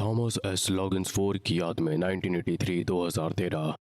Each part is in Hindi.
थॉमस एस लॉगिन्स फोर की याद में 1983-2013।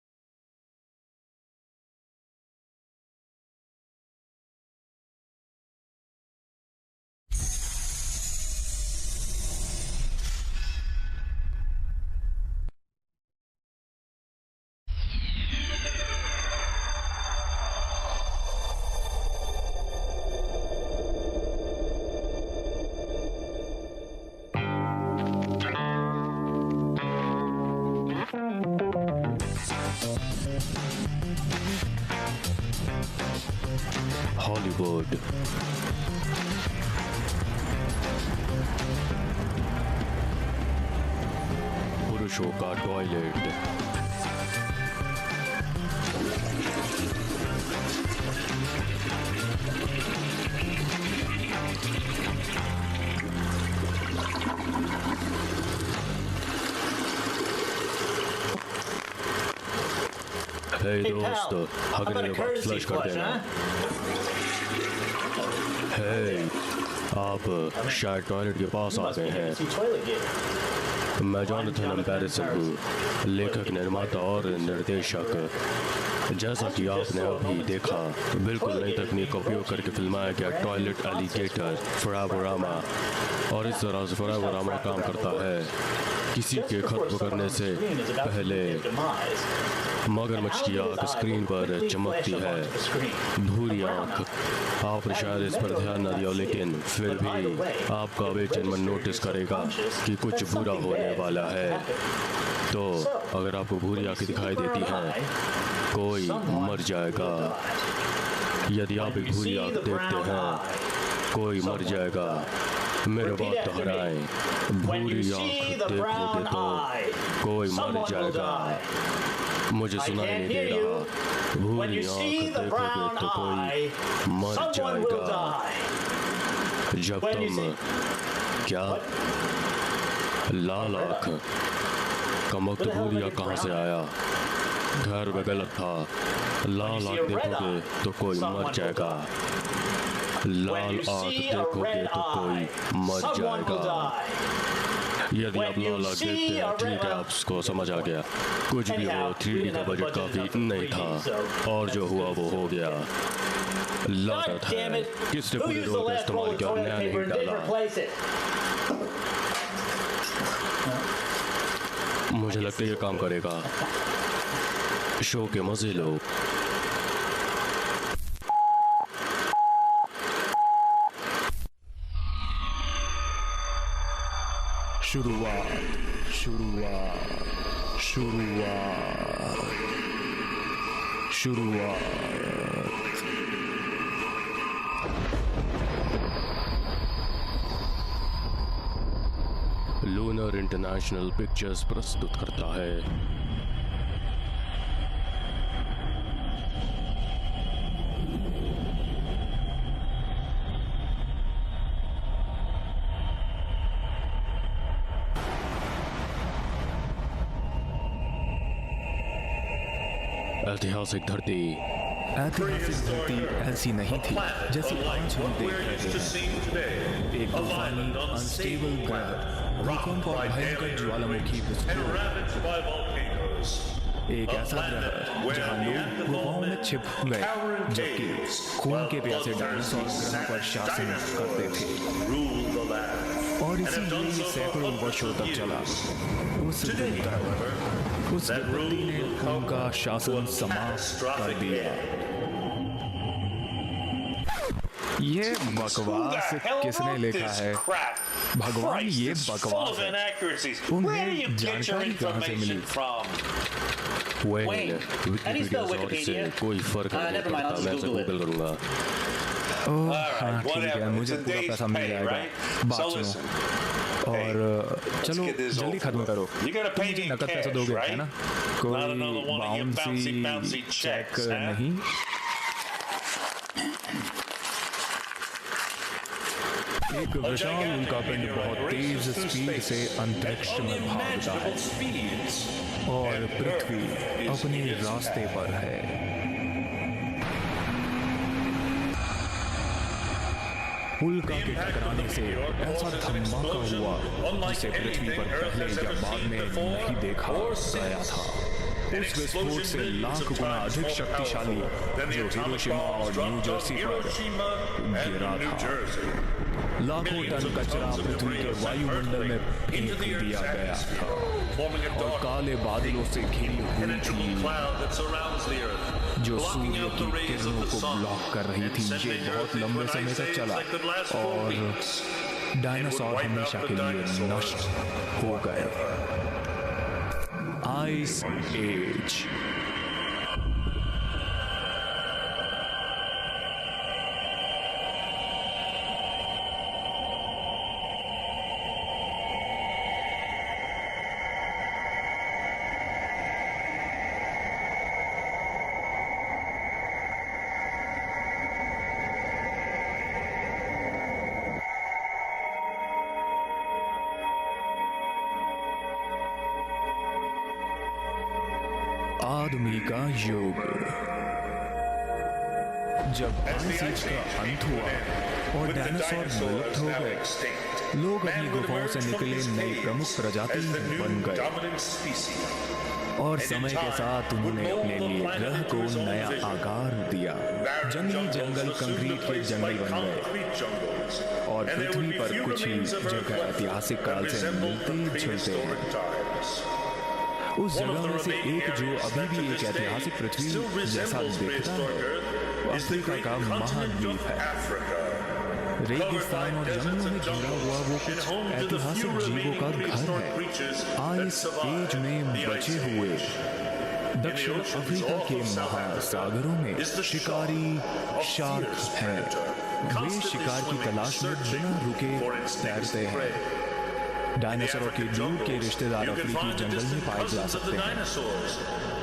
हॉलीवुड। पुरुषों का टॉयलेट। हे दोस्त, हगने के बाद फ्लश कर देना। हे, आप शायद टॉयलेट के पास आ गए हैं। मैं जॉनथन एम्पैरिसन हूँ, लेखक, निर्माता और निर्देशक। जैसा कि आपने अभी देखा, बिल्कुल नई तकनीक का उपयोग करके फिल्माया गया टॉयलेट एलिगेटर फोराबोरामा। और इस तरह से फोराबोरामा काम करता है। किसी के खत्म करने से पहले मगरमच्छ की आंख स्क्रीन पर चमकती है, भूरी आंख। आपने शायद इस पर ध्यान न दिया, लेकिन फिर भी आपका बेचैन मन नोटिस करेगा कि कुछ बुरा होने वाला है। तो अगर आपको भूरी आंखें दिखाई देती हैं, कोई मर जाएगा। यदि आप एक भूरी आंख देखते हैं, कोई मर जाएगा। मेरे बात दोहराएं, भूरी आंख देखोगे तो कोई मर जाएगा। मुझे सुनाई नहीं दे रहा। भूरी आंख देखोगे तो कोई मर जाएगा। जब तुम क्या लाल आंख कमक्त भूरी आंख कहाँ से आया? घर में गलत था। लाल आंख देखोगे तो कोई मर जाएगा। लाल आंख देखोगे तो कोई मर जाएगा। यदि आप लाल आंख देखते हैं, ठीक है, आपको समझ आ गया। कुछ भी हो, 3D का बजट काफी नहीं था और जो हुआ वो हो गया। लागत है, किसने पूरी रोल का इस्तेमाल किया और नया नहीं डाला। मुझे लगता है ये काम करेगा। शो के मजे लो। शुरुआत शुरुआत शुरुआत शुरुआत। लूनर इंटरनेशनल पिक्चर्स प्रस्तुत करता है ऐतिहासिक धरती। ऐतिहासिक धरती ऐसी नहीं थी जैसी आज हम देख रहे हैं। एक तूफानी अनस्टेबल ग्रह, भूकंप और भयंकर ज्वालामुखी विस्फोट। एक ऐसा ग्रह जहां लोग गुफाओं में छिप गए, जबकि खून के प्यासे डायनासोर ग्रह पर शासन करते थे। और इसीलिए सैकड़ों वर्षों तक चला। उस विपत्ति ने उनका शासन समाप्त कर दिया। ये बकवास किसने लिखा है? भगवान, ये बकवास है। उन्हें जानकारी कहाँ से मिली? विकिपीडिया और इससे कोई फर्क नहीं पड़ता। मैं इसे गूगल करूंगा। ओह हाँ, ठीक है, मुझे पूरा पैसा मिल जाएगा। बात सुनो और चलो जल्दी खत्म करो। तुम मुझे नकद पैसा दोगे, है ना? कोई बाउंसी चेक नहीं? एक विशाल उल्कापिंड बहुत तेज स्पीड से अंतरिक्ष में भागता है और पृथ्वी अपने रास्ते पर है। उल्का के टकराने से ऐसा धमाका हुआ जिसे पृथ्वी पर पहले या बाद में नहीं देखा गया था। उस विस्फोट से लाख गुना अधिक शक्तिशाली जो हिरोशिमा और न्यू जर्सी पर गिरा था। लाखों टन कचरा पृथ्वी के वायुमंडल में फेंक दिया गया था और काले बादलों से घिरी हुई थी जो सूर्य की किरणों को ब्लॉक कर रही थी। ये बहुत लंबे समय तक चला और डायनासोर हमेशा के लिए नष्ट हो गए। Ice age. आदमी का युग। जब आइस एज का अंत हुआ और डायनासोर विलुप्त हो गए, लोग अपनी गुफाओं से निकले नई प्रमुख प्रजाति बन गए और समय के साथ उन्होंने अपने लिए ग्रह को नया आकार दिया। जंगली जंगल कंक्रीट के जंगल बन गए और पृथ्वी पर कुछ ही जगह ऐतिहासिक काल से मिलते जुलते हैं। उस जगह में से एक जो अभी भी एक ऐतिहासिक पृथ्वी जैसा दिखता है अफ्रीका का महाद्वीप है। रेगिस्तान और जंगलों में घिरा हुआ वो कुछ ऐतिहासिक जीवों का घर है। आइस एज में बचे हुए दक्षिण अफ्रीका के महासागरों में शिकारी शार्क हैं। वे शिकार की तलाश में बिना रुके तैरते हैं। डायनासोरों के दूर के रिश्तेदार अफ्रीकी जंगल में पाए जा सकते हैं।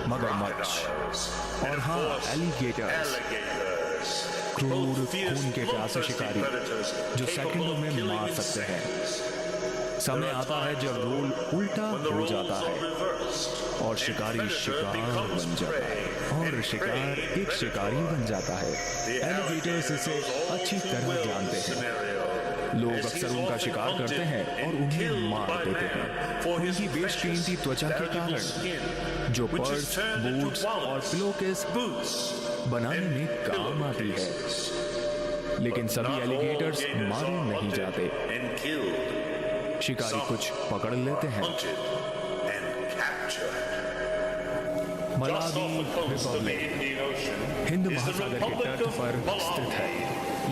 मगरमच्छ और हाँ, एलिगेटर्स, क्रूर खून के प्यासे शिकारी जो सेकंडों में मार सकते हैं। समय आता है जब रोल उल्टा हो जाता है और शिकारी शिकार बन जाता है और शिकार एक शिकारी बन जाता है। एलिगेटर्स इसे अच्छी तरह जानते हैं। लोग अक्सर उनका शिकार करते हैं और उन्हें मार देते हैं। उनकी बेशकीमती त्वचा के कारण जो पर्स, बूट्स और पिलोकेस बनाने में काम आती है। लेकिन सभी एलिगेटर्स मारे नहीं जाते। शिकारी कुछ पकड़ लेते हैं। मलावी रिपब्लिक हिंद महासागर के तट पर स्थित है।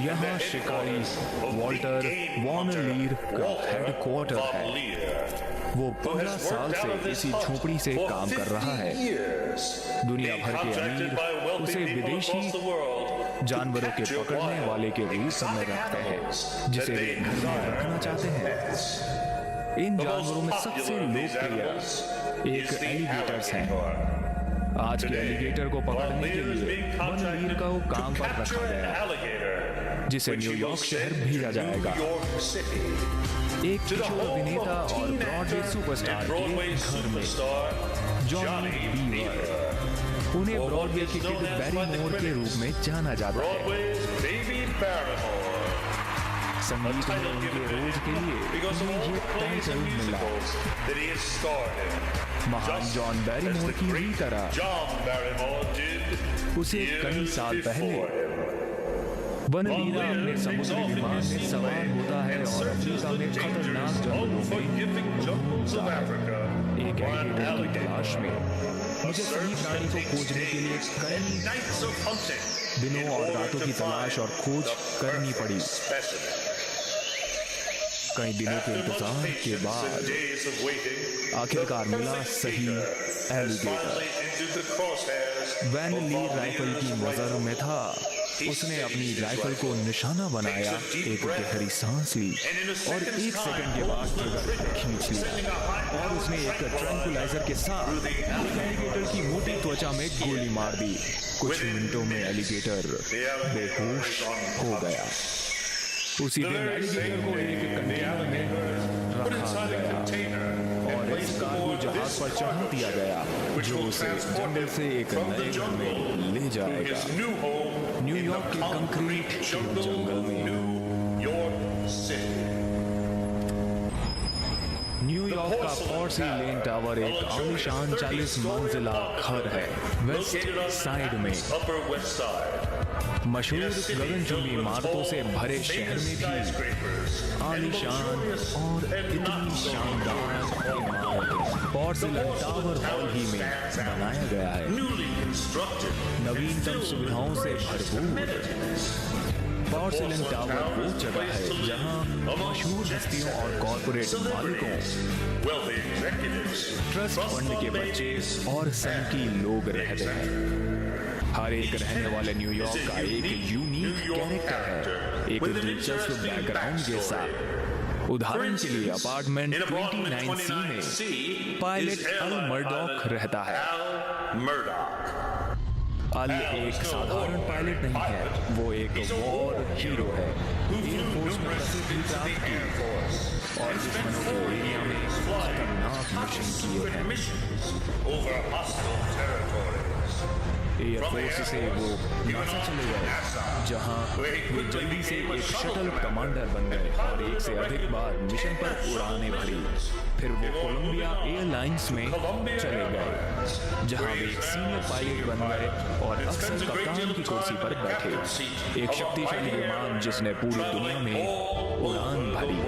यहाँ शिकारी वॉल्टर वॉन लीर का हेडक्वार्टर है। वो 15 साल से इसी झोपड़ी से काम कर रहा है। दुनिया भर के अमीर उसे विदेशी जानवरों के पकड़ने वाले के रूप में रखते हैं जिसे वे घर में रखना चाहते हैं। इन जानवरों में सबसे लोकप्रिय एक एलिगेटर्स हैं। आज के एलिगेटर को पकड़ने के लिए वन लीर को काम पर रखा गया जिसे न्यूयॉर्क शहर भेजा जाएगा। एक किशोर अभिनेता और ब्रॉडवे सुपरस्टार के घर में जॉनी बीवर, उन्हें ब्रॉडवे के किड बैरीमोर के रूप में जाना जाता है। संगीत में उनके रोज के लिए उन्हें ये टाइटल मिला। महान जॉन बैरीमोर की ही तरह उसे कई साल पहले वनवीरा अपने समुद्री विमान में सवार होता है और अफ्रीका में खतरनाक जंगलों में घूमता है एक एलिगेटर की तलाश में। मुझे सही प्राणी को खोजने के लिए कई दिनों और रातों की तलाश और खोज करनी पड़ी। कई दिनों के इंतजार के बाद आखिरकार मिला सही एलिगेटर। वैन ली राइफल की नजर में था। उसने अपनी राइफल को निशाना बनाया, एक गहरी सांस ली और 1 सेकंड के बाद ट्रिगर खींच लिया और उसने एक ट्रैंकुलाइजर के साथ एलिगेटर की मोटी त्वचा में गोली मार दी। कुछ मिनटों में एलिगेटर बेहोश हो गया। उसी दिन एलिगेटर को एक कंटेनर में रखा गया और इस कार्गो जहाज पर चढ़ा दिया गया जो उसे जंगल से एक नए घर में ले जाएगा, न्यूयॉर्क के कंक्रीट के जंगल में। न्यूयॉर्क का पोर्सिलेन टावर एक आलीशान 40 मंजिला घर है वेस्ट साइड में। मशहूर गगनचुंबी इमारतों से भरे शहर में भी आलीशान और इतनी शानदार इमारतें पोर्सिलेन टावर हॉल ही में बनाया गया है, नवीनतम सुविधाओं से भरपूर। पोर्सिलेन टावर वो जगह है जहां मशहूर हस्तियों और कॉर्पोरेट मालिकों, ट्रस्ट फंड के बच्चे और संकी लोग रहते हैं। हर एक रहने वाले न्यूयॉर्क का एक यूनिक कैरेक्टर है, एक दिलचस्प बैकग्राउंड के साथ। उदाहरण के लिए अपार्टमेंट 29C में पायलट अल मर्डॉक रहता है। अल एक साधारण पायलट नहीं है, वो एक वॉर हीरो है। एयरफोर्स में प्रसिद्धि प्राप्त की और दुश्मनों के एरिया में खतरनाक मिशन किए हैं। एयरफोर्स से वो नासा चले गए, जहां वो जल्दी से एक शटल कमांडर बन गए और एक से अधिक बार मिशन पर उड़ानें भरी। फिर वो कोलंबिया एयरलाइंस में चले गए, जहां वे एक सीनियर पायलट बन गए और अक्सर कप्तान की कुर्सी पर बैठे। एक शक्तिशाली विमान जिसने पूरी दुनिया में उड़ान भरी।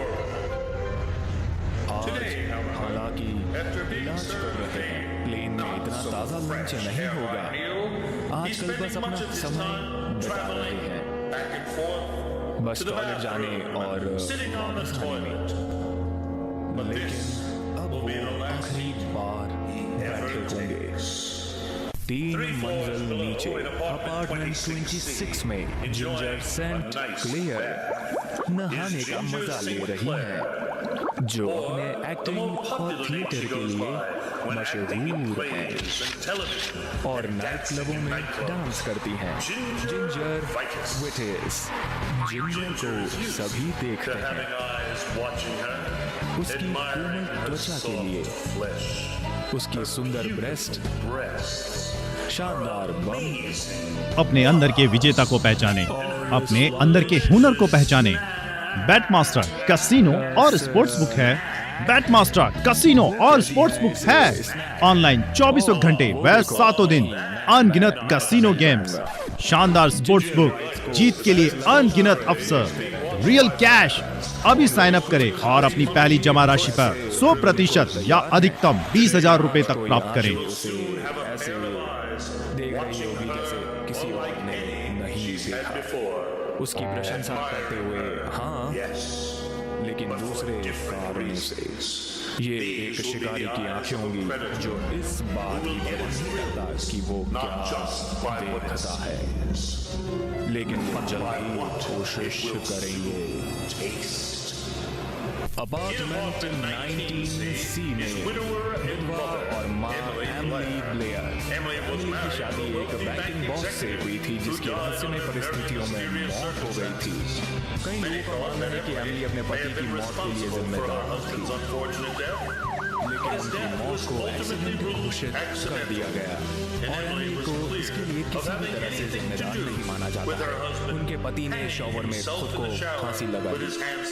आज हालांकि इलाज कर रहे हैं, प्लेन में इतना ताज़ा लंच नहीं होगा। आजकल बस अपना समय बिता रहे हैं, बस टॉयलेट जाने और वापस आने में। लेकिन अब वो आखिरी बार बैठे होंगे 3 मंजिल नीचे अपार्टमेंट 26 में जिंजर सेंट क्लेयर नहाने का मजा ले रही है, जो अपने एक्टिंग और थिएटर के लिए मशहूर है और नाइट क्लबों में डांस करती हैं। जिंजर विटिस जिंजर को सभी देखते हैं उसकी कोमल त्वचा के लिए, उसकी सुंदर ब्रेस्ट, शानदार बम। अपने अंदर के विजेता को पहचाने, अपने अंदर के हुनर को पहचाने। बैटमास्टर कैसीनो और स्पोर्ट्स बुक है। बैटमास्टर कैसीनो और स्पोर्ट्स बुक है ऑनलाइन 24 घंटे व 7 दिन। अनगिनत कैसीनो गेम्स, शानदार स्पोर्ट्स बुक, जीत के लिए अनगिनत अवसर, रियल कैश। अभी साइन अप करें और अपनी पहली जमा राशि पर 100% या अधिकतम 20,000 रुपए तक प्राप्त करें। देख रही होगी जैसे किसी और ने नहीं देखा, उसकी प्रशंसा करते हुए हाँ, लेकिन दूसरे कारणों से। ये एक शिकारी की आंखें होंगी जो इस बात की परवाह नहीं करता कि वो क्या देखता है, लेकिन वो जल्द ही कोशिश करेंगे। अपार्टमेंट 19C में विधवा और मां एमिली ब्लेयर। एमिली की शादी एक बैंकिंग बॉस से हुई थी जिसकी रहस्यमय परिस्थितियों में मौत हो गई थी। कई लोगों का मानना है कि एमिली अपने पति की मौत के लिए जिम्मेदार थी, लेकिन उनकी मौत को एक्सीडेंट घोषित कर दिया गया और एमिली को इसके लिए किसी भी तरह से जिम्मेदार नहीं माना जाता है। उनके पति ने शॉवर में खुद को फांसी लगा दी,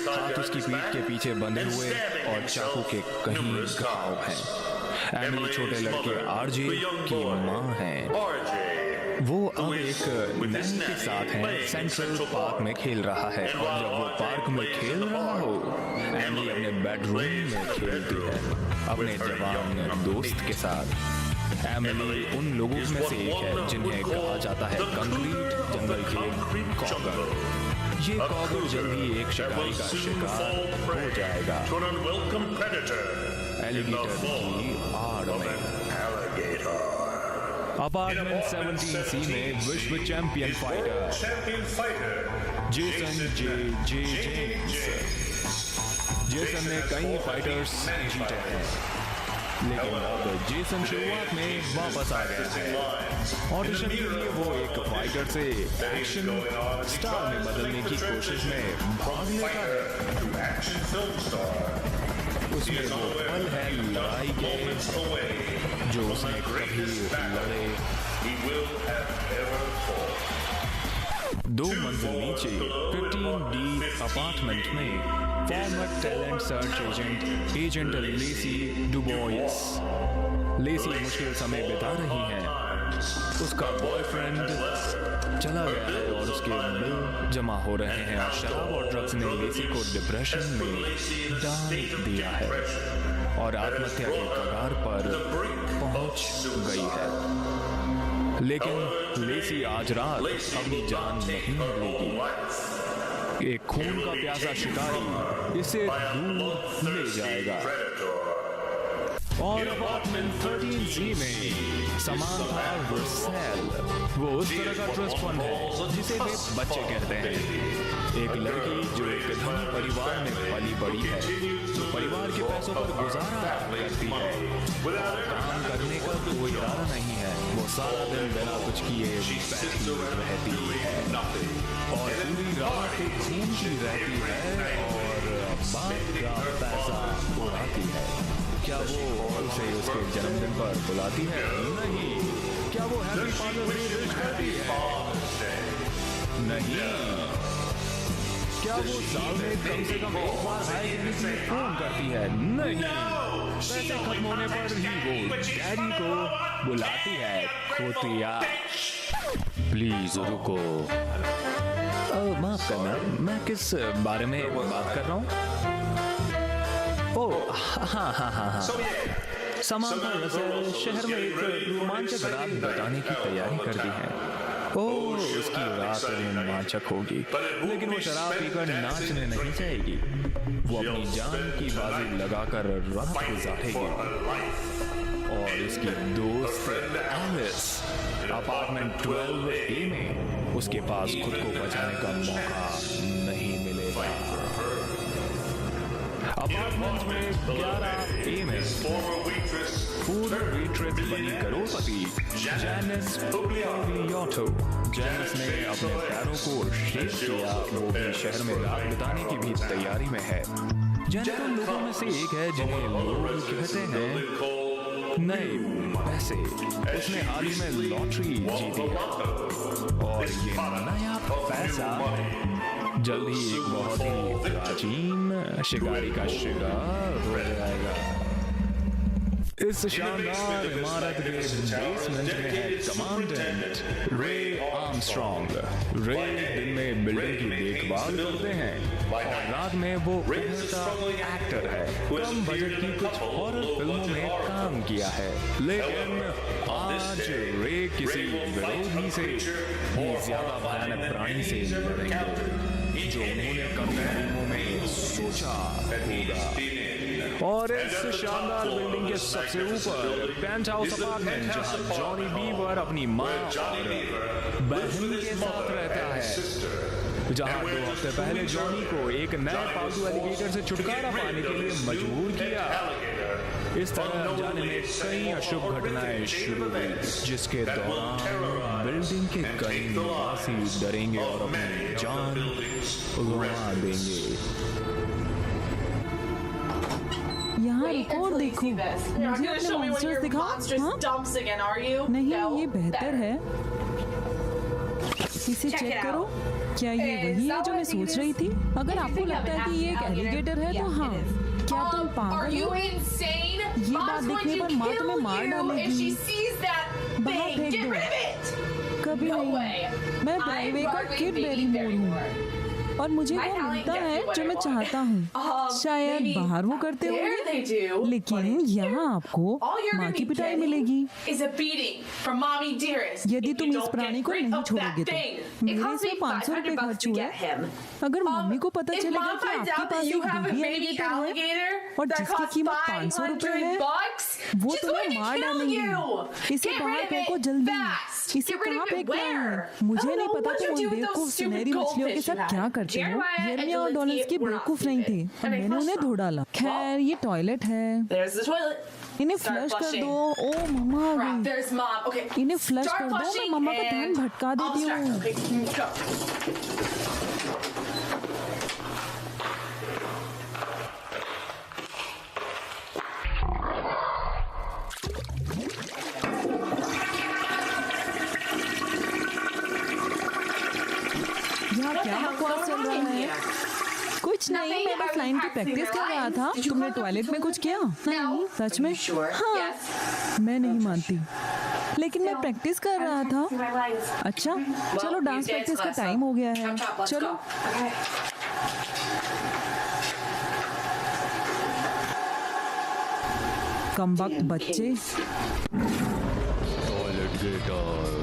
हाथ उसकी पीठ के पीछे बंधे हुए और चाकू के कहीं घाव हैं। एमिली छोटे लड़के आरजे की मां हैं। वो अब एक नैनी के साथ हैं, सेंट्रल पार्क में खेल रहा है और जब वो पार्क में खेल रहा हो, एमिली अपने बेडरूम में खेलती है अपने जवान दोस्त के साथ। एमिली उन लोगों में से एक है जिन्हें कहा जाता है कंक्रीट जंगल के कॉगर। ये कॉगर जल्द ही एक शिकारी का शिकार हो जाएगा, एलिगेटर की आड़ में। अपार्टमेंट 17C में विश्व champion fighter Jason James. Jason ने कई फाइटर्स जीते हैं, लेकिन अब जेसन शुरुआत में वापस आ गया है। ऑडिशन के लिए वो एक फाइटर से एक्शन स्टार में बदलने की कोशिश में भाग लेता है। उसमें वो पल है लड़ाई के जो उसने कभी लड़े। 2 मंजिल नीचे 15D अपार्टमेंट में former talent search agent Lacey Dubois. Lacey मुश्किल समय बिता रही है। उसका बॉयफ्रेंड चला गया है और उसके बिल जमा हो रहे हैं और शराब और ड्रग्स ने लेसी को डिप्रेशन में डाल दिया है और आत्महत्या के कगार पर पहुंच गई है। लेकिन लेसी आज रात अपनी जान नहीं लेगी। एक खून का प्यासा शिकारी इसे दूर ले जाएगा। और अपार्टमेंट 13C में समांथा रसेल, वो उस तरह का ट्रस्ट फंड है जिसे वे बच्चे कहते हैं। एक लड़की जो एक धनी परिवार में पली बड़ी है, जो परिवार के पैसों पर गुजारा करती है। काम करने का कोई इरादा नहीं है, वो सारा दिन बिना कुछ किए बैठी रहती है और पूरी रात घूमती रहती है और बाप का पैसा उड़ाती है। क्या वो उसे उसके जन्मदिन पर बुलाती है? नहीं। क्या वो हैप्पी फादर्स डे विश करती है? नहीं। क्या वो साल में कम से कम एक बार हाय कहने के लिए फोन करती है? नहीं। पैसे खत्म होने पर ही वो डैडी को बुलाती है। खोतिया। प्लीज रुको। माफ करना, मैं किस बारे में बात कर रहा हूँ? ओह हाँ। समांथा रसेल शहर में एक रोमांचक रात बिताने की तैयारी करती है। ओह, उसकी रात रोमांचक होगी, लेकिन वो शराब पीकर नाचने नहीं जाएगी। वो अपनी जान की बाजी लगाकर रात गुजारेगी और इसकी दोस्त एलिस अपार्टमेंट 12A में उसके पास खुद को बचाने का मौका नहीं मिलेगा। अपार्टमेंट में 11A में पूर्व वेट्रेस बनी करोड़पति जैनिस पुग्लियाटो। जैनिस ने अपने पैरों को शेव किया, वो भी शहर में रात बिताने की भी तैयारी में है। जैनिस उन लोगों में से एक है जिन्हें लोग कहते हैं नए पैसे। उसने हाल ही में लॉटरी जीती और ये नया पैसा जल्द ही एक बहुत ही प्राचीन शिकारी का शिकार हो जाएगा। इस शानदार इमारत के बेसमेंट में है कमांडेंट रे आर्मस्ट्रॉन्ग। रे दिन में बिल्डिंग की देखभाल करते हैं और रात में वो एक्टर है। कम बजट की कुछ हॉरर फिल्मों में काम किया है, लेकिन आज रे किसी विरोधी से भी ज्यादा भयानक प्राणी से लड़ेंगे जो उन्होंने कभी फिल्मों में सोचा होगा। और इस शानदार बिल्डिंग के सबसे ऊपर पेंट हाउस अपार्टमेंट, जहां जॉनी बीवर अपनी माँ और बहन के साथ रहता है, जहां 2 हफ्ते पहले जॉनी को एक नए पालतू एलिगेटर से छुटकारा पाने के लिए मजबूर किया। इस तरह जाने में कई अशुभ घटनाएं शुरू हुई, जिसके दौरान बिल्डिंग के कई निवासी डरेंगे और अपनी जान उड़ा देंगे। यहाँ रिकॉर्ड देखो, मुझे अपने मॉन्स्टर्स दिखाओ। हाँ? नहीं, ये बेहतर है। इसे चेक करो। क्या ये वही है जो मैं सोच रही थी? अगर आपको लगता है कि ये एक एलिगेटर है तो हाँ। क्या तुम पागल हो? ये बात देखने पर माँ तुम्हें मार डालेगी। बाहर फेंक दो। कभी नहीं। मैं ब्राइवे का किड बेरी मोर हूँ और मुझे वो मिलता है जो मैं चाहता हूँ। शायद बाहर वो करते होंगे, लेकिन यहाँ आपको माँ की पिटाई मिलेगी यदि तुम इस प्राणी को नहीं छोड़ोगे तो। मेरे इसमें 500 रुपए खर्च हुए। अगर मम्मी को पता चलेगा कि आपके पास एक बेबी एलिगेटर है और जिसकी कीमत 500 रुपए है, वो तुम्हें मार डालेंगे। इसे बाहर फेंको जल्दी। इसे कहाँ फेंकना है? मुझे नहीं पता तुम उन बेवकूफ सुनहरी मछलियों के साथ क्या करते हो। यर्मिया और डॉलर्स की बेवकूफ नहीं थे और मैंने उन्हें धो डाला। खैर, ये टॉयलेट है। इन्हें फ्लश कर दो। ओ मम्मा आ गई। इन्हें फ्लश कर दो। मैं मम्मा का ध्यान भटका देती हूँ। यहाँ क्या बकवास चल रहा है? कुछ नहीं, मैं बस लाइन की प्रैक्टिस कर रहा था। तुमने टॉयलेट में कुछ किया? नहीं। सच में? हाँ। मैं नहीं मानती, लेकिन मैं प्रैक्टिस कर रहा था। अच्छा, चलो डांस प्रैक्टिस का टाइम हो गया है। चलो। कमबख्त बच्चे। Toilet gator.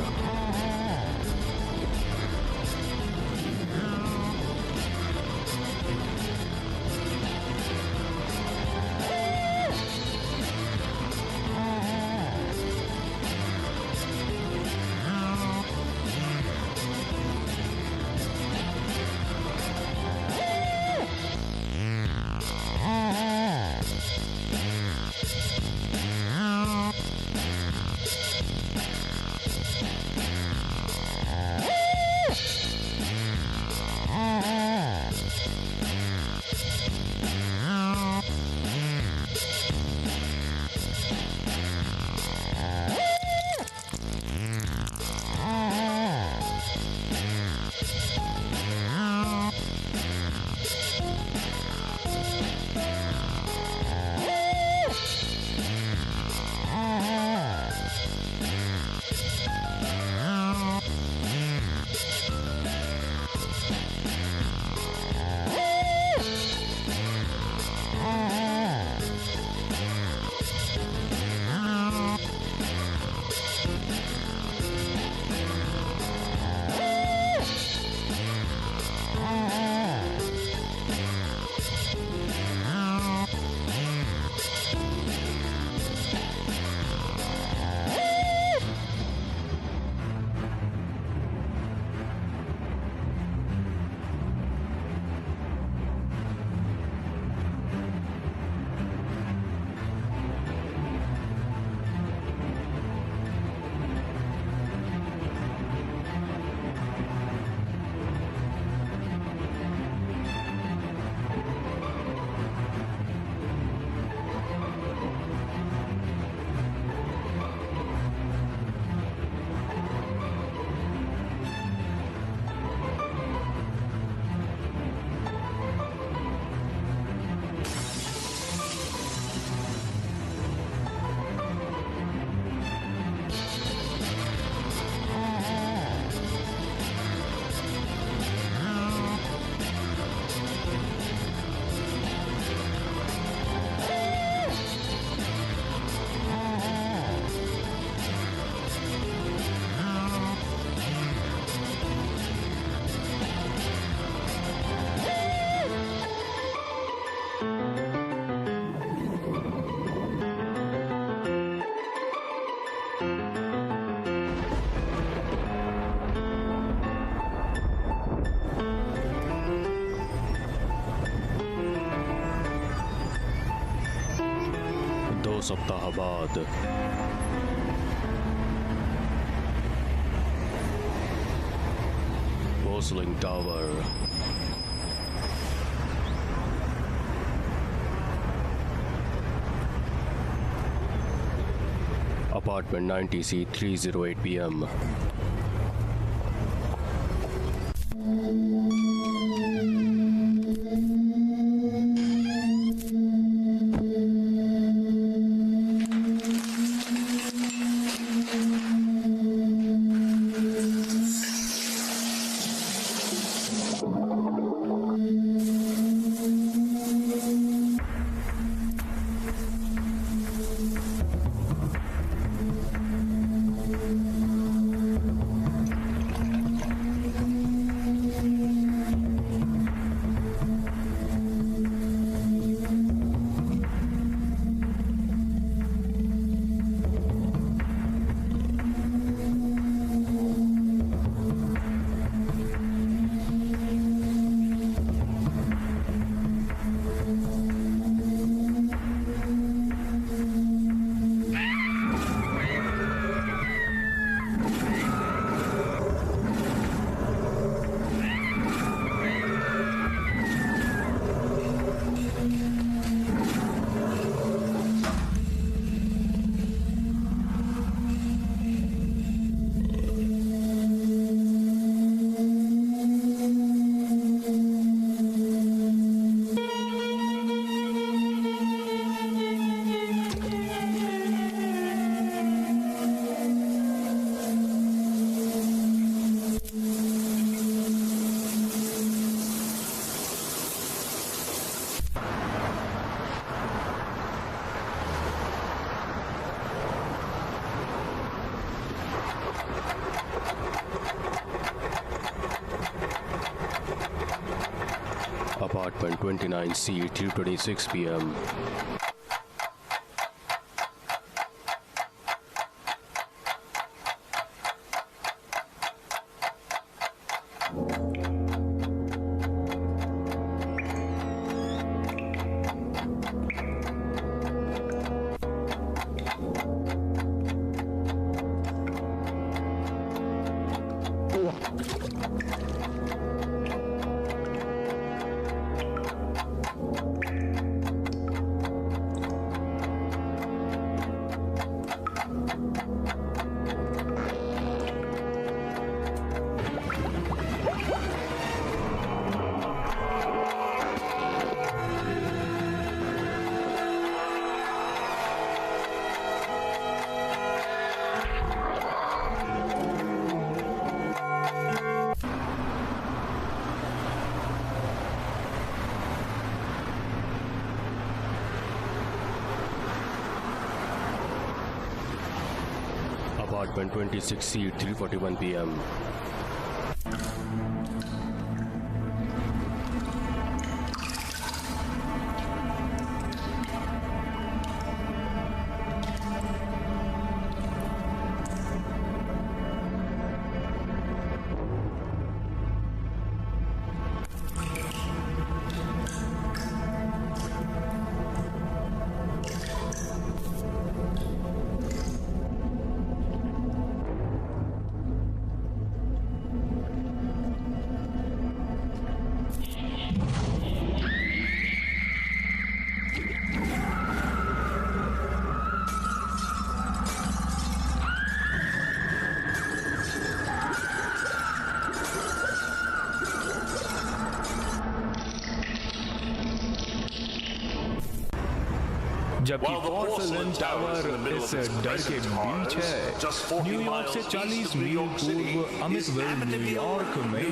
सप्ताह बाद Bosling tower. Apartment 90C 308 PM। Apartment 29C, 3:26 p.m. Apartment 26C, 3:41 p.m. जबकि पोर्सलन टावर इस डर के बीच है। न्यूयॉर्क से 40 मील पूर्व अमितविल, न्यूयॉर्क में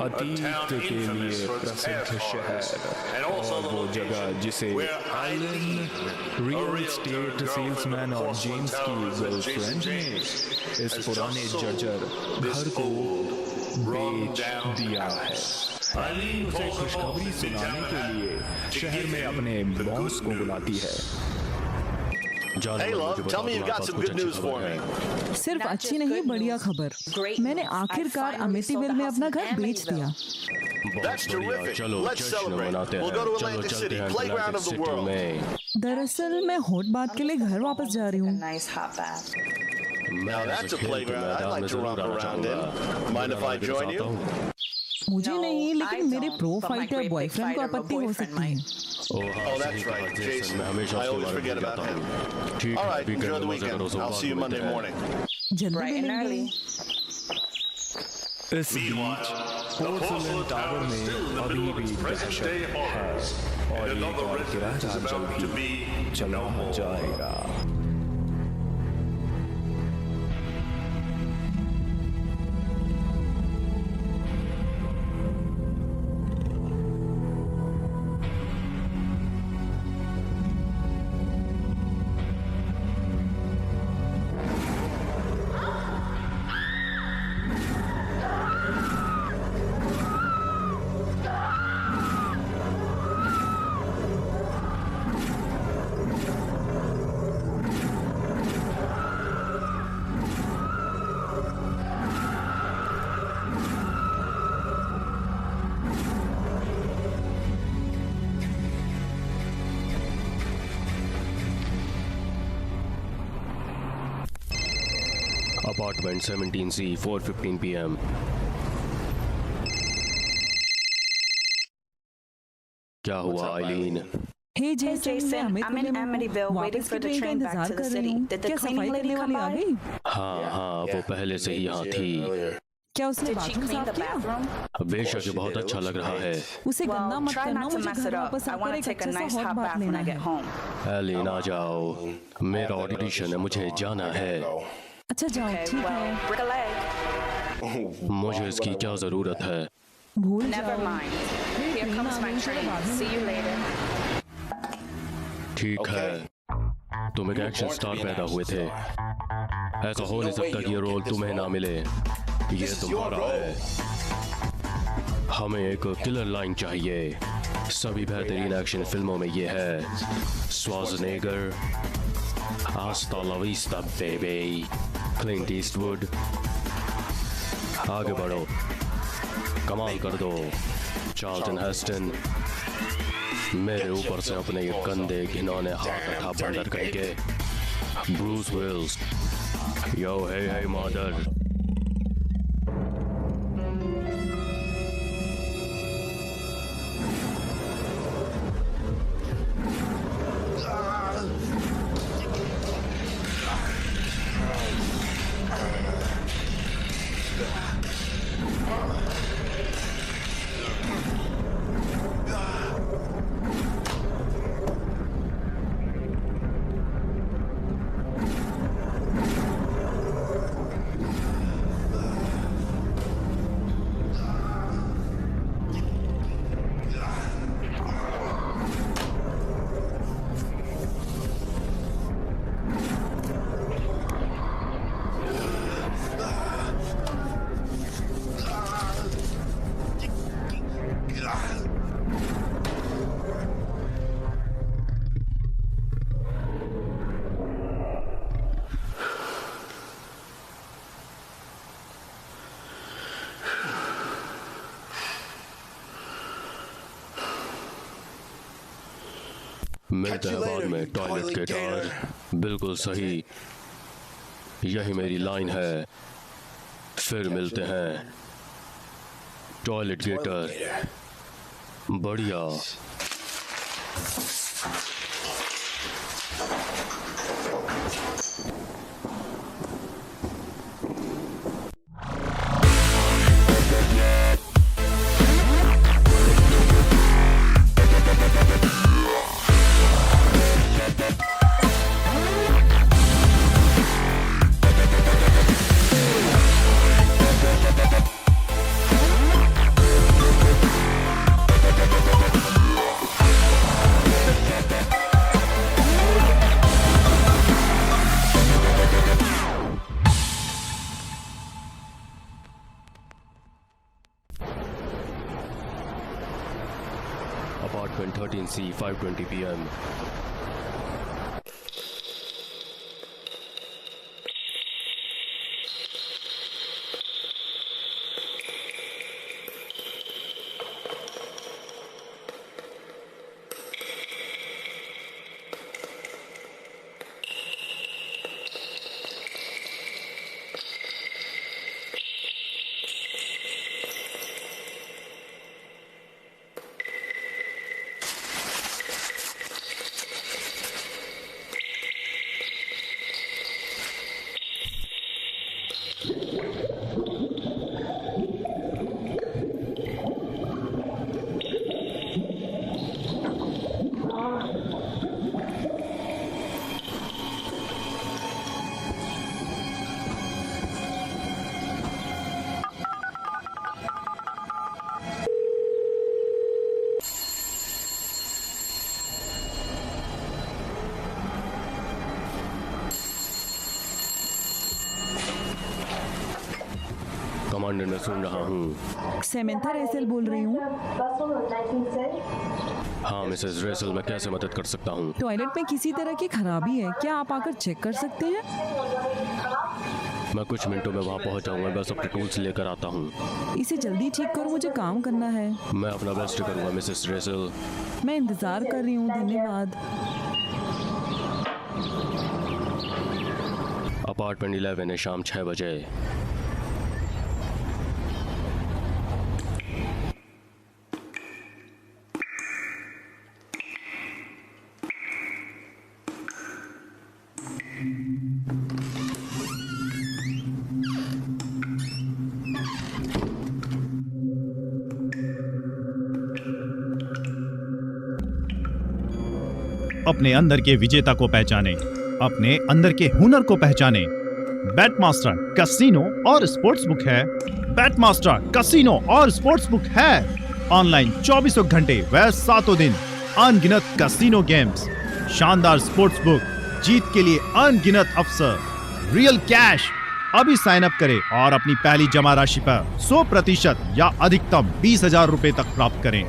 अतीत के लिए प्रसिद्ध शहर और वो जगह जिसे एलन, रियल एस्टेट सेल्समैन और जेम्स की गर्लफ्रेंड ने इस पुराने जर्जर घर को बेच दिया है। एलन उसे खुशखबरी सुनाने के लिए शहर में अपने बॉस को बुलाती है। Hey love, tell me you've got some good news for me. सिर्फ अच्छी नहीं, बढ़िया खबर। मैंने आखिरकार अमितीविल में अपना घर बेच दिया। That's terrific. चलो Let's जश्न celebrate. मनाते We'll हैं। go to चलो Atlantic चलते City, हैं playground of Atlantic the city world. में। दरअसल मैं हॉट बात के लिए घर वापस जा रही हूँ। Nice hot bath. Now that's a playground I'd like to romp around in. Mind if I join you? मुझे नहीं, लेकिन मेरे don't, pro but my fighter great big boyfriend को fighter आपत्ति हो boyfriend सकती है। Oh, that's right, Jason. मैं हमेशा I उसके always बारे में forget भूल about जाता him. हूँ। ठीक All है, right, वीकेंड enjoy the में मजे करो, weekend. I'll सुबह see you को Monday मिलते हैं। morning. जल्दी Bright and मिलेंगे। early. इस बीच पोर्सलन टावर में अभी भी दहशत है और एक और गिरह जल्द ही चला जाएगा। Apartment 17C, 4:15 p.m. क्या हुआ आइलीन? हे Hey जेसन, मैं Jason, I'm in Amityville waiting वापस for की the ट्रेन का train back इंतजार to the कर रही city. हूँ। Did the क्या cleaning सफाई lady करने वाली come आ by? गई? हाँ, वो पहले से ही यहाँ थी। क्या उसने Did she बाथरूम clean साफ the किया? bathroom? बेशक ये बहुत अच्छा लग रहा है। उसे गंदा Well, मत try करना, not to मुझे mess घर it up. वापस I आकर want एक to take a अच्छा सा nice hot hot bath bath when लेना I get है। home. एलिन आ जाओ, मेरा ऑडिशन है, मुझे जाना है। अच्छा जाओ, Okay, ठीक well, है। break a leg. मुझे इसकी क्या जरूरत है? भूल Never जाओ। mind. मेरी Here ट्रेन comes आ my गई, चलो train. बाद में See you later. ठीक है, तुम एक एक्शन स्टार पैदा हुए थे। ऐसा हो नहीं सकता कि ये रोल तुम्हें ना मिले। ये तुम्हारा है। हमें एक किलर लाइन चाहिए। सभी बेहतरीन एक्शन फिल्मों में ये है। Schwarzenegger, Hasta la vista baby, Clint Eastwood. आगे बढ़ो, कमाल कर दो, चार्ल्टन हेस्टन। मेरे ऊपर से अपने ये गंदे घिनौने हाथ उठा बंदर करके। ब्रूस विल्स, यो हे मदर। मिलते हैं बाद में टॉयलेट गेटर। बिल्कुल सही, यही मेरी लाइन है। फिर मिलते हैं टॉयलेट गेटर। बढ़िया। Apartment 13C, 5:20 PM. कमांडर, मैं सुन रहा हूँ। सेमेंथा रेसेल बोल रही हूँ। हाँ मिसेस रेसल, मैं कैसे मदद कर सकता हूँ? टॉयलेट में किसी तरह की खराबी है, क्या आप आकर चेक कर सकते हैं? मैं कुछ मिनटों में वहाँ पहुँच जाऊँगा। बस अपने टूल्स लेकर आता हूँ। इसे जल्दी ठीक करो, मुझे काम करना है। मैं अपना बेस्ट करूँगा मिसेस रेसल। मैं इंतजार कर रही हूँ, धन्यवाद। अपार्टमेंट 11 है, शाम 6 बजे। अपने अंदर के विजेता को पहचाने, अपने अंदर के हुनर को पहचाने। बैटमास्टर कैसीनो और स्पोर्ट्स बुक है। बैटमास्टर कैसीनो और स्पोर्ट्स बुक है ऑनलाइन 24 घंटे व 7 दिन। अनगिनत कैसीनो गेम्स, शानदार स्पोर्ट्स बुक, जीत के लिए अनगिनत अवसर, रियल कैश, अभी साइन अप करें और अपनी पहली जमा राशि पर 100% या अधिकतम 20,000 रुपए तक प्राप्त करें।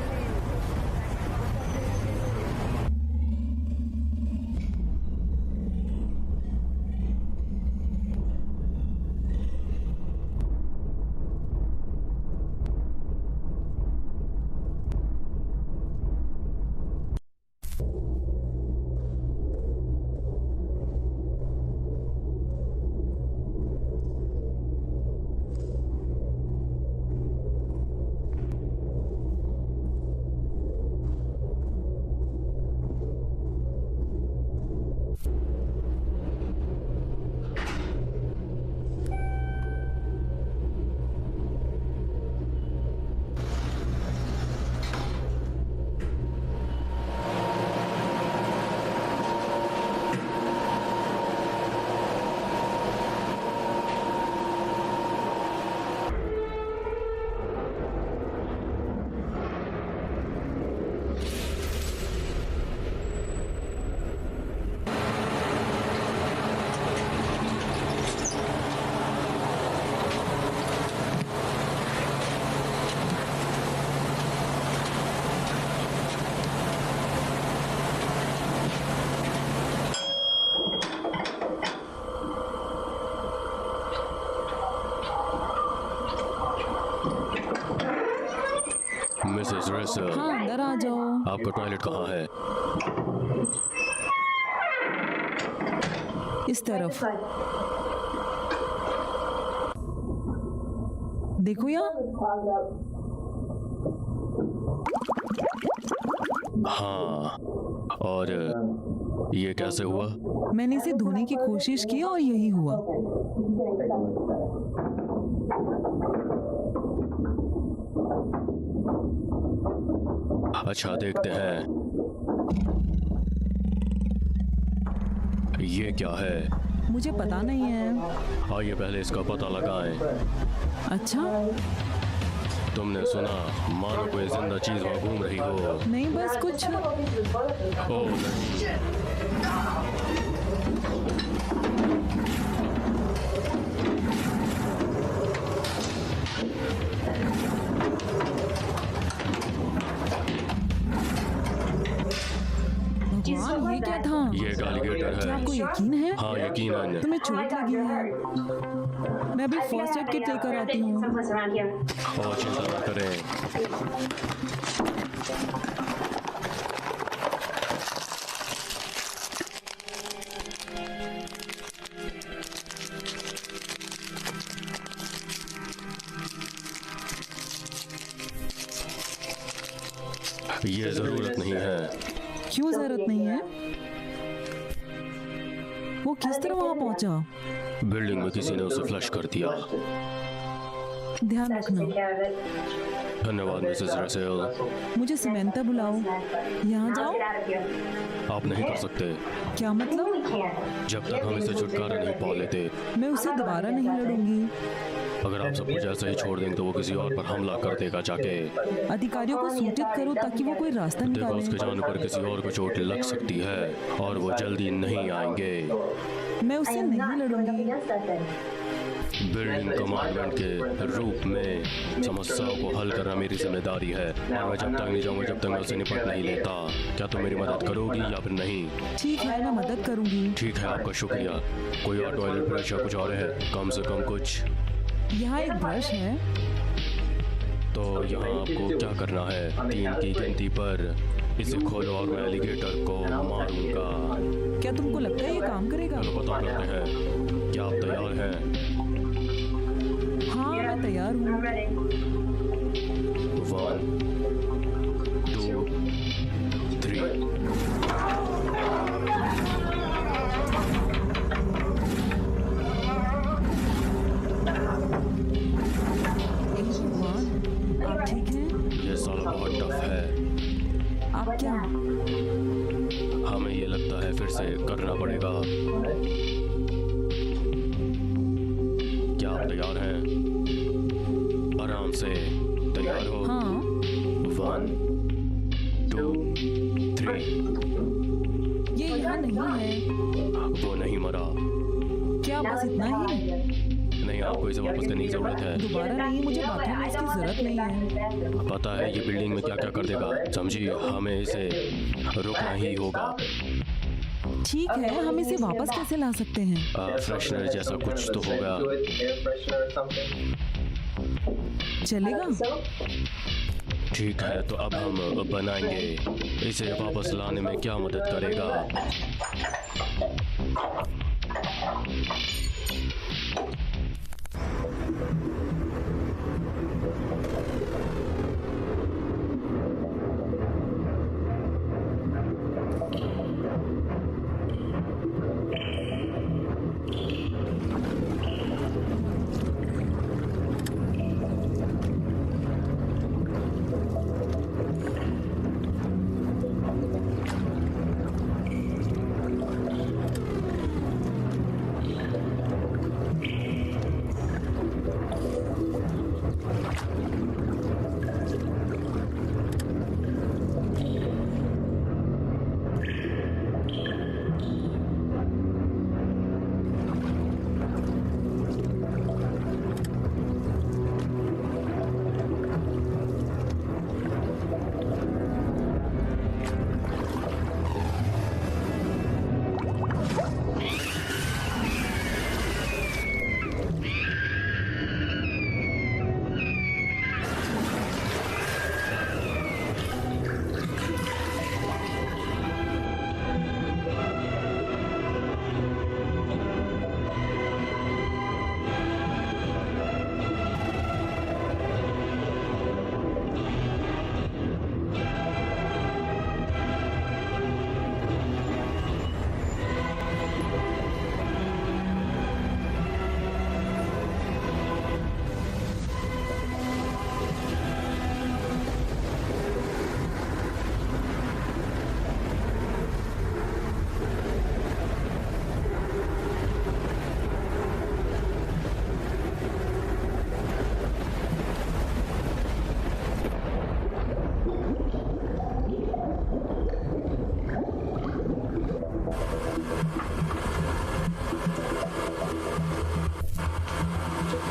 मिसेस रेसल, हाँ अंदर आ जाओ। आपका टॉयलेट कहाँ है? इस तरफ देखो यहाँ। हाँ, और ये कैसे हुआ? मैंने इसे धोने की कोशिश की और यही हुआ। अच्छा, देखते हैं ये क्या है। मुझे पता नहीं है। आइए पहले इसका पता लगाएं। अच्छा, तुमने सुना मानो कोई जिंदा चीज वहाँ घूम रही हो? नहीं बस कुछ। ओह नहीं। भगवान, ये क्या था? ये एक एलिगेटर क्या है। आपको यकीन है? हाँ, यकीनन। तुम्हें चोट लगी है? मैं अभी फर्स्ट एड किट लेकर आती हूँ। और चिंता न करें। ये जरूरत नहीं है। क्यों जरूरत नहीं है? वो किस तरह वहां पहुंचा? बिल्डिंग में किसी ने उसे फ्लश कर दिया। ध्यान रखना। धन्यवाद मिसेस रसेल। मुझे सिमेंटा बुलाओ। यहाँ जाओ। आप नहीं कर सकते। क्या मतलब? जब तक हम इसे छुटकारा नहीं पा लेते। मैं उससे दोबारा नहीं लड़ूंगी। अगर आप सब कुछ ऐसा ही छोड़ देंगे तो वो किसी और पर हमला कर देगा जाके। अधिकारियों को सूचित करो ताकि वो कोई रास्ता देखो, निकाले। उसके जाने पर किसी और को चोट लग सकती है और वो जल्दी नहीं आएंगे। मैं उससे नहीं लड़ूंगी। बिल्डिंग कमांडमेंट के रूप में समस्याओं को हल करना मेरी जिम्मेदारी है और मैं जब तक नहीं जाऊंगा जब तक मैं उससे निपट नहीं लेता। क्या तुम मेरी मदद करोगी या फिर नहीं? ठीक है, मैं मदद करूंगी। ठीक है, आपका शुक्रिया। कोई और टॉयलेट ब्रश या कुछ और है? कम से कम कुछ। यहाँ एक ब्रश है। तो यहाँ आपको क्या करना है? 3 की गिनती पर इसे खोलो और मैं एलिगेटर को मारूंगा। क्या तुमको लगता है ये काम करेगा? चलो पता करते हैं। क्या आप तैयार हैं? हाँ, मैं तैयार हूँ। 1 2 3। भगवान, आप ठीक हैं? ये साला बहुत टफ है। आप क्या? हमें ये लगता है फिर से करना पड़ेगा। क्या आप तैयार हैं? आराम से। तैयार हो? हाँ। 1 2 3। ये यहाँ नहीं है। वो नहीं मरा। क्या बस इतना ही? नहीं, आपको इसे वापस करने की जरूरत है। दोबारा नहीं, मुझे बाथरूम में इसकी जरूरत नहीं है। पता है ये बिल्डिंग में क्या क्या कर देगा, समझी? हमें इसे रुकना ही होगा। ठीक है, हम इसे वापस कैसे ला सकते हैं? फ्रेशनर जैसा कुछ तो होगा। चलेगा? ठीक है, तो अब हम बनाएंगे। इसे वापस लाने में क्या मदद करेगा?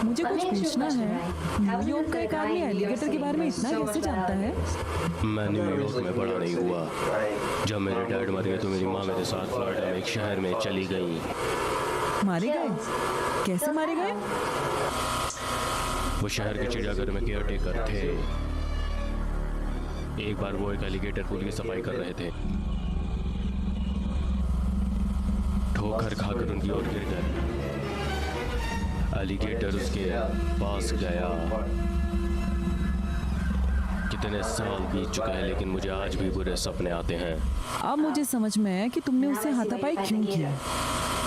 मुझे कुछ पूछना है। न्यूयॉर्क का एक आदमी एलिगेटर के बारे में इतना कैसे जानता है? मैं न्यूयॉर्क में बड़ा नहीं हुआ। जब मेरे डैड मर गए तो मेरी माँ मेरे साथ फ्लोरिडा में एक शहर में चली गई। मारे गए? कैसे मारे गए? वो शहर के चिड़ियाघर में केयर टेकर थे। एक बार वो एक एलिगेटर पुल की सफाई कर रहे थे। ठोकर खाकर उनकी ओर गिर गए। एलिगेटर उसके पास गया। कितने साल बीत चुके हैं, लेकिन मुझे आज भी बुरे सपने आते हैं। अब मुझे समझ में आया कि तुमने उसे हाथापाई क्यों किया,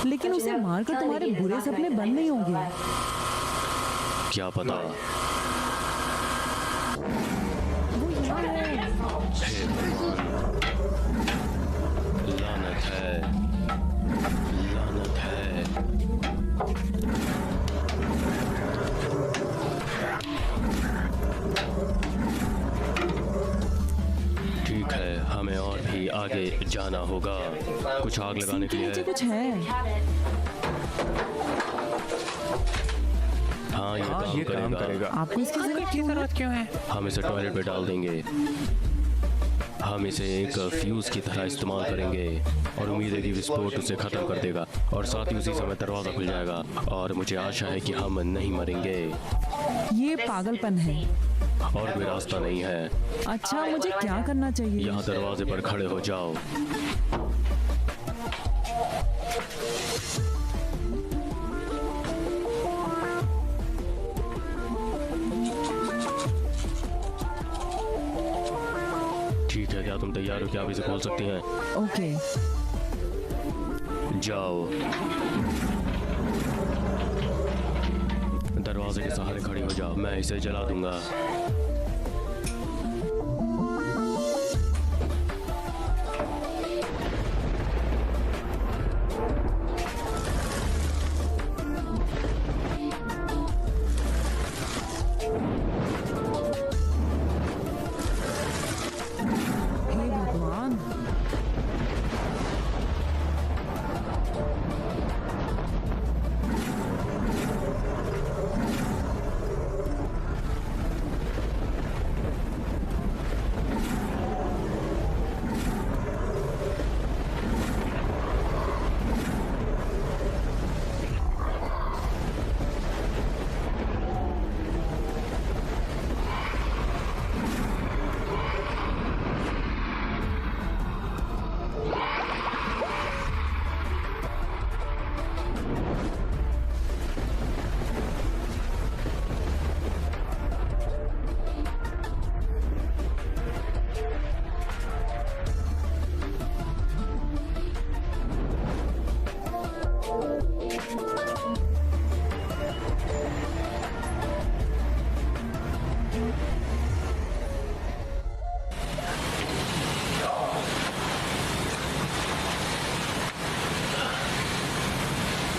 लेकिन उसे मारकर तुम्हारे बुरे सपने बंद नहीं होंगे। क्या पता। वो यहाँ है। हे भगवान, लानत है, लानत है। ठीक है, हमें और भी आगे जाना होगा। कुछ आग लगाने के लिए नीचे है। कुछ है। हाँ, ये काम करेगा। आपको इसकी जरूरत क्यों है? हम इसे टॉयलेट पे डाल देंगे। हम इसे एक फ्यूज की तरह इस्तेमाल करेंगे और उम्मीद है कि विस्फोट उसे खत्म कर देगा और साथ ही उसी समय दरवाजा खुल जाएगा और मुझे आशा है कि हम नहीं मरेंगे। ये पागलपन है। और कोई रास्ता नहीं है। अच्छा, मुझे क्या करना चाहिए? यहाँ दरवाजे पर खड़े हो जाओ। ठीक है, क्या तुम तैयार हो? क्या आप इसे खोल सकती हैं? ओके। जाओ। दरवाजे के सहारे खड़ी हो जाओ। मैं इसे जला दूंगा। हे भगवान।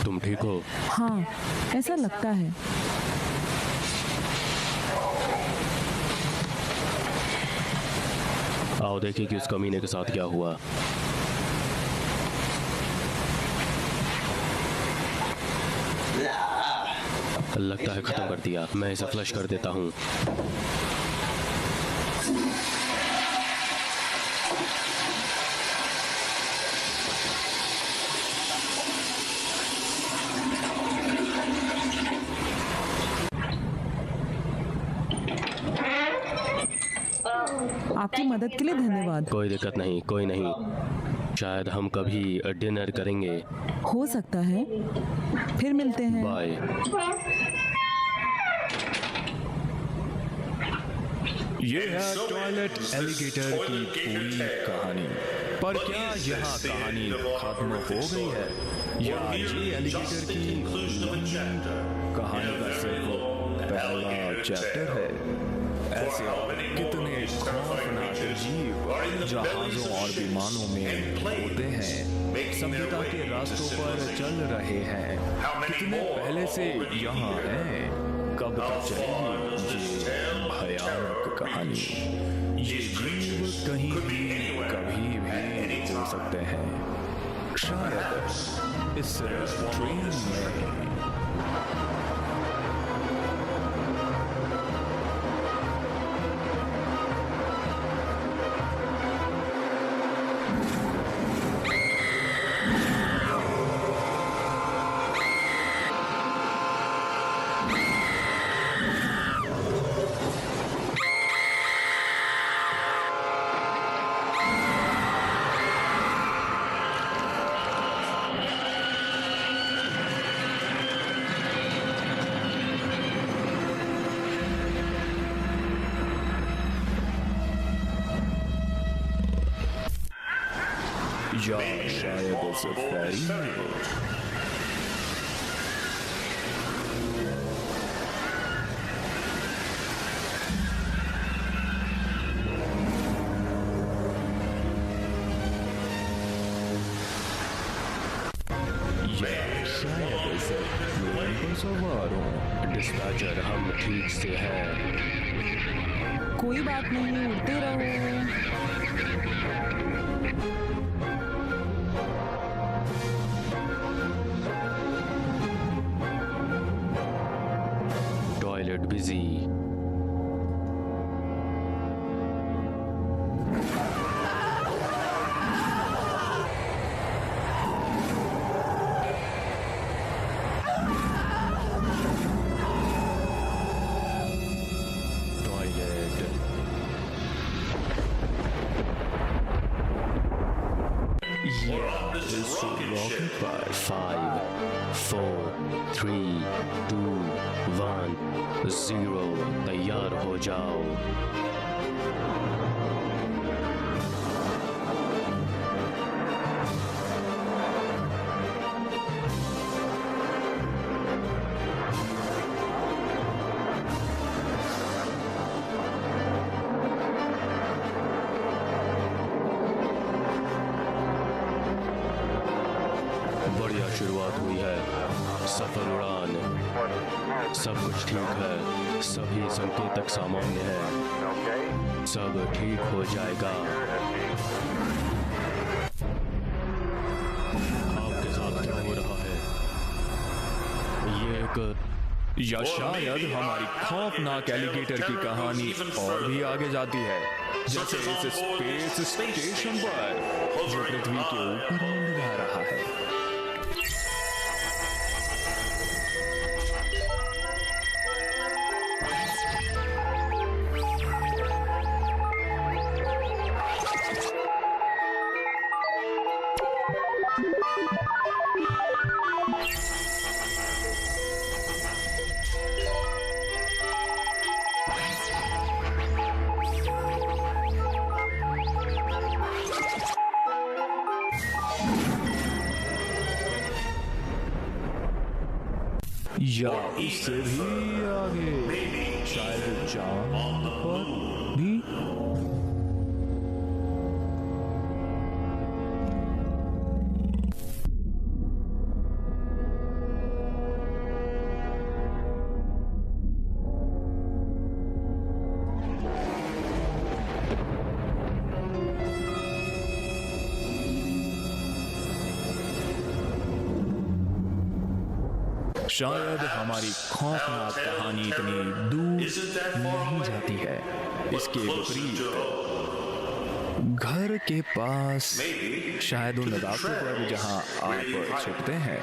तुम ठीक हो? हाँ, ऐसा लगता है। आओ देखिए कि उस कमीने के साथ क्या हुआ। लगता है खत्म कर दिया। मैं इसे फ्लश कर देता हूँ। आपकी मदद के लिए धन्यवाद। कोई दिक्कत नहीं, कोई नहीं। शायद हम कभी डिनर करेंगे। हो सकता है। फिर मिलते हैं। बाय। ये है टॉयलेट एलिगेटर की पूरी कहानी। पर क्या यहाँ कहानी खत्म हो गई है, या ये एलिगेटर की कहानी का सिर्फ पहला चैप्टर है? ऐसे कितने खौफनाक जीव जहाजों और विमानों में होते हैं, सभ्यता के रास्तों पर चल रहे हैं, कितने पहले से यहाँ हैं, कब तक चलेगी ये भयानक कहानी? ये जीव कहीं भी कभी भी हो सकते हैं, शायद इस ट्रेन में। या शायद सिर्फ फेरी है। शायद सिर्फ प्लेन पर सवार हूँ। डिस्पैचर, हम ठीक से हैं। कोई बात नहीं, उड़ते रहो। Toilet busy. रॉकेट पर 5 4 3 2 1 0 तैयार हो जाओ। बढ़िया शुरुआत हुई है। सफल उड़ान, सब कुछ ठीक है, सभी संकेतक सामान्य है, सब ठीक हो जाएगा। आपके साथ क्या हो रहा है? ये एक या शायद हमारी खौफनाक एलिगेटर की कहानी और भी आगे जाती है, जैसे इस स्पेस स्टेशन पर जो पृथ्वी के ऊपर मंडरा रहा है। या उससे भी आगे, शायद चांद पर भी। शायद हमारी खौफनाक कहानी इतनी दूर नहीं जाती है। इसके विपरीत घर के पास, शायद उन इलाकों पर जहां आप छिपते हैं।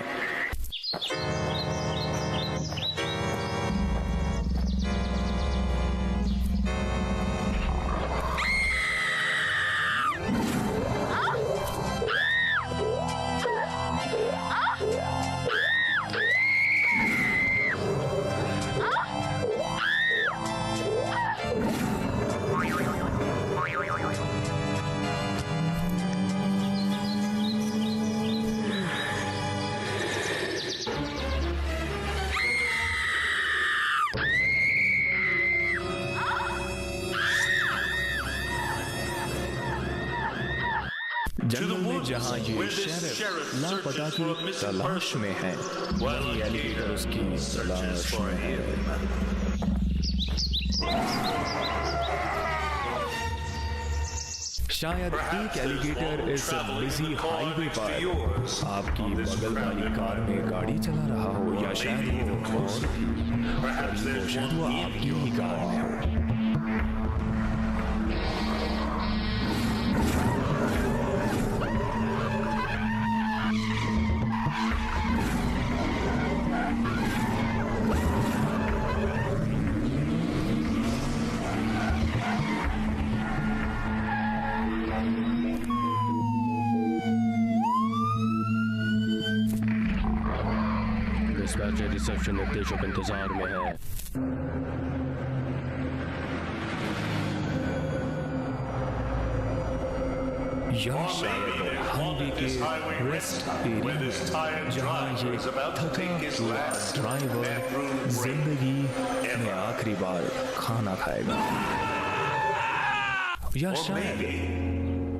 जंगल में जहां ये शेरिफ लापता की तलाश में है, वहीं एलिगेटर उसकी तलाश में है। शायद एक एलिगेटर इस बिजी हाईवे पर आपकी बगल वाली कार में गाड़ी चला रहा हो, या शायद वो आपकी ही कार में हो। डिस्पैचर रिसेप्शन निर्देशक इंतजार में है। या शायद हाईवे के रेस्ट एरिया में, जहां ये थका हुआ ड्राइवर जिंदगी में आखिरी बार खाना खाएगा। या शायद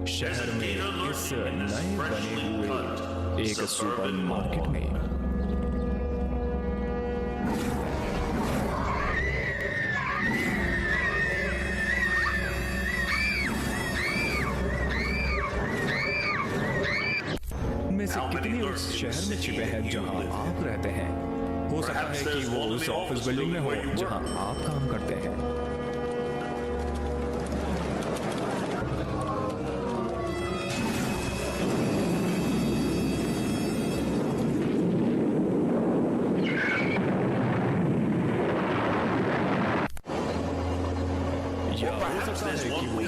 शहर में इस नए बने हुए एक सुपरमार्केट में। कितने उस शहर में छिपे हैं जहां आप रहते हैं। हो सकता है कि वो उस ऑफिस बिल्डिंग में हो जहां आप काम करते हैं।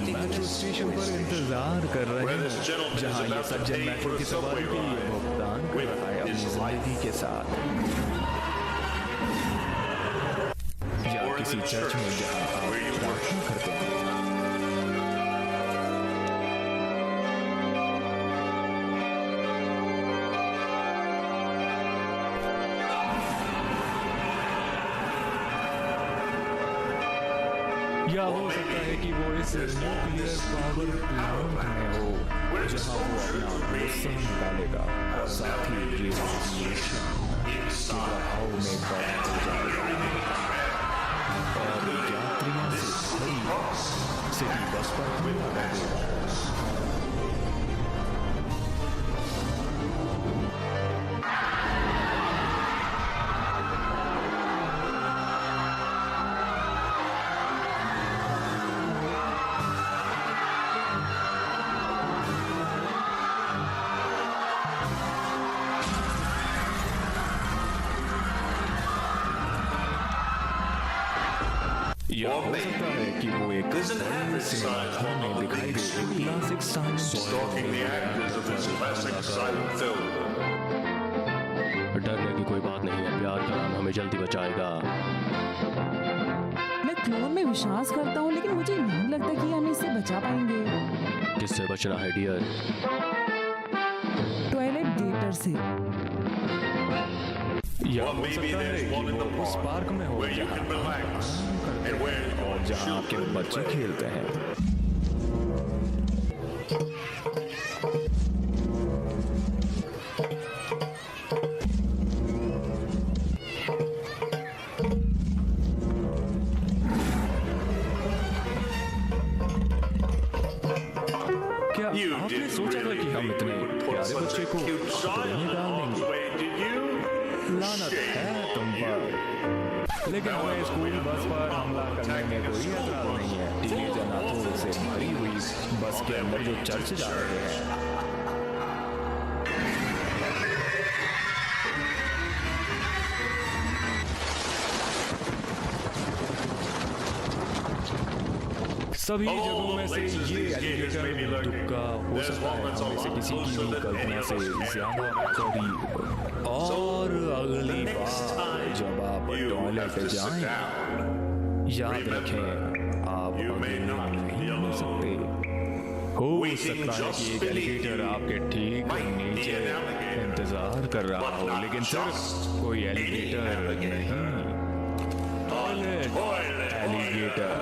मेट्रो स्टेशन पर इंतजार कर रहे हैं, जहां ये सज्जन मेट्रो की सवारी के लिए भुगतान कर रहा है अपनी जिंदगी के साथ, या किसी चर्च में जहां आप प्रार्थना करते हैं। या हो सकता है कि वो इस न्यूक्लियर पावर प्लांट में हो, जहां वो अपना गुस्सा निकालेगा और साथ ही रेडिएशन के प्रभाव में बढ़ जाएगा और यात्रियों से भरी सिटी बस पर हमला कर देगा। या हो सकता है कि वो एक बड़े सिनेमा घर में दिखाई दे क्लासिक साइंस डरने की कोई बात नहीं है, प्यार का नाम हमें जल्दी बचाएगा। मैं क्लोन में विश्वास करता हूँ, लेकिन मुझे नहीं लगता कि हम इससे बचा पाएंगे। किससे बचना है डियर? टॉयलेट गेटर से। या हो सकता है कि वो उस पार्क में हो और जहां आपके बच्चे खेलते हैं। क्या आपने सोचा था कि हम इतने प्यारे बच्चे को डाल देंगे? लानत है तुम पर। लेकिन हमें स्कूल बस पर हमला करने में कोई एतराज नहीं है। टीनेजर नाथों से भरी हुई बस के अंदर जो चर्च जा रहे हैं। सभी जगहों में से ये एलिगेटर तुक्का हो सकता है, हमें से किसी की भी कल्पना से ज्यादा करीब। और अगली बार जब आप टॉयलेट जाएं, याद रखें आप अकेले नहीं हो सकते। हो सकता है कि एक एलिगेटर आपके ठीक नीचे इंतजार कर रहा हो, लेकिन सिर्फ कोई एलिगेटर नहीं, टॉयलेट एलिगेटर।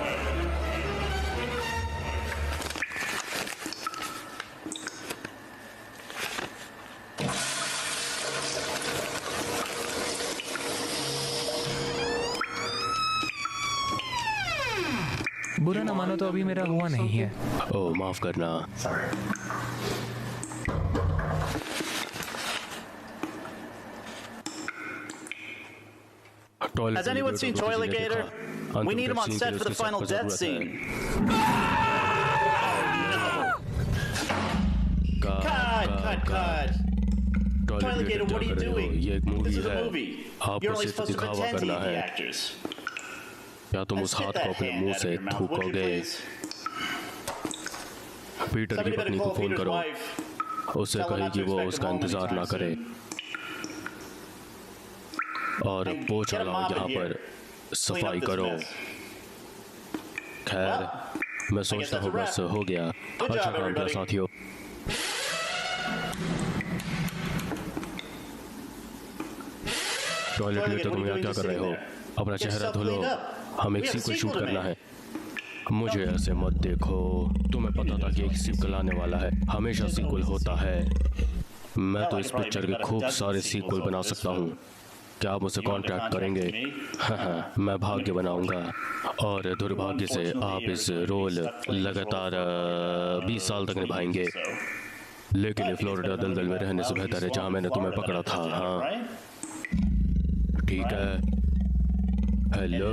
बुरा न मानो तो अभी मेरा हुआ नहीं है। ओह माफ करना। Has anyone seen Toilegator? We need him on set for the final death scene. Cut. Toilegator, what are you doing? ये एक मूवी This is a है, movie. आपको You're only सिर्फ supposed to दिखावा pretend to करना eat the है। actors. क्या तुम उस Let's हाथ get को that अपने hand मुंह out से of your mouth, would you थूकोगे? please? Peter की Somebody better पत्नी को call फोन Peter's करो, wife. उससे Tell her कहे not कि to वो expect उसका him home इंतजार ना anytime करे soon. और पोछा Get a लाओ mop in यहाँ पर, here. Clean सफाई up this करो। mess. खैर, मैं सोचता हूँ बस हो गया। अच्छा काम किया everybody. साथियों। टॉयलेट में तो तुम यहाँ क्या कर रहे हो? अपना चेहरा धो लो, हमें एक सीक्वल शूट करना है। मुझे ऐसे मत देखो, तुम्हें पता था कि एक सीक्वल आने वाला है, हमेशा सीक्वल होता है। मैं तो इस पिक्चर के खूब सारे सीक्वल बना सकता हूँ। क्या आप मुझसे कॉन्ट्रैक्ट करेंगे? हाँ, मैं भाग्य बनाऊंगा और दुर्भाग्य से आप इस रोल लगातार 20 साल तक निभाएंगे। लेकिन ये फ्लोरिडा दलदल में रहने से बेहतर है जहाँ मैंने तुम्हें पकड़ा था। हाँ ठीक है। हेलो।